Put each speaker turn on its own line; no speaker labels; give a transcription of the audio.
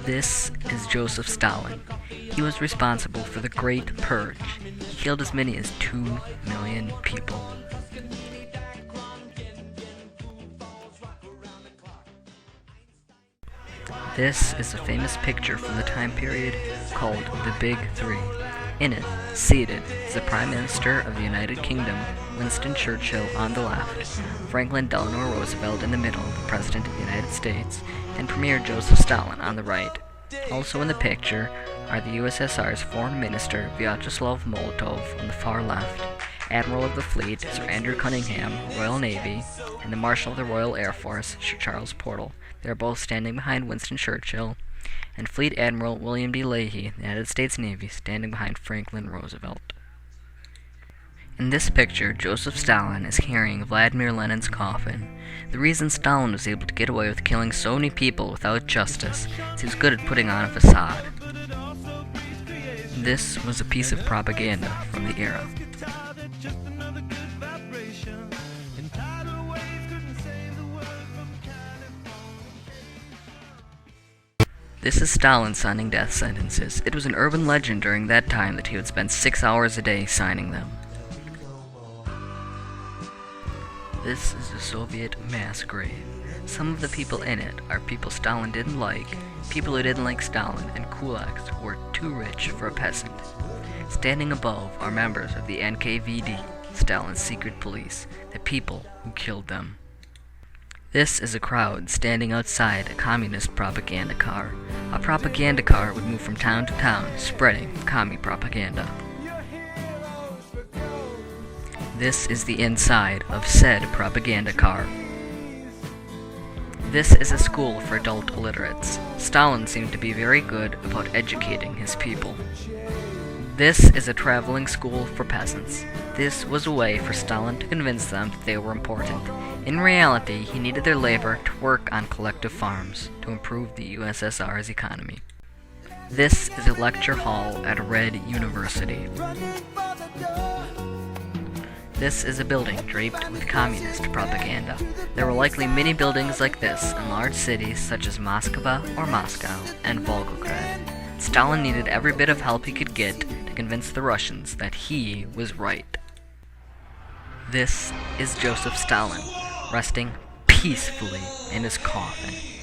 This is Joseph Stalin. He was responsible for the Great Purge. He killed as many as 2 million people. This is a famous picture from the time period called the Big Three. In it, seated, is the Prime Minister of the United Kingdom, Winston Churchill on the left, Franklin Delano Roosevelt in the middle, the President of the United States, and Premier Joseph Stalin on the right. Also in the picture are the USSR's Foreign Minister Vyacheslav Molotov on the far left, Admiral of the Fleet Sir Andrew Cunningham, Royal Navy, and the Marshal of the Royal Air Force Sir Charles Portal. They are both standing behind Winston Churchill, and Fleet Admiral William B. Leahy, the United States Navy, standing behind Franklin Roosevelt. In this picture, Joseph Stalin is carrying Vladimir Lenin's coffin. The reason Stalin was able to get away with killing so many people without justice is he was good at putting on a facade. This was a piece of propaganda from the era. This is Stalin signing death sentences. It was an urban legend during that time that he would spend 6 hours a day signing them. This is a Soviet mass grave. Some of the people in it are people Stalin didn't like, people who didn't like Stalin, and kulaks who were too rich for a peasant. Standing above are members of the NKVD, Stalin's secret police, the people who killed them. This is a crowd standing outside a communist propaganda car. A propaganda car would move from town to town, spreading commie propaganda. This is the inside of said propaganda car. This is a school for adult illiterates. Stalin seemed to be very good about educating his people. This is a traveling school for peasants. This was a way for Stalin to convince them that they were important. In reality, he needed their labor to work on collective farms to improve the USSR's economy. This is a lecture hall at a red university. This is a building draped with communist propaganda. There were likely many buildings like this in large cities such as Moscow or Moscow and Volgograd. Stalin needed every bit of help he could get to convince the Russians that he was right. This is Joseph Stalin, resting peacefully in his coffin.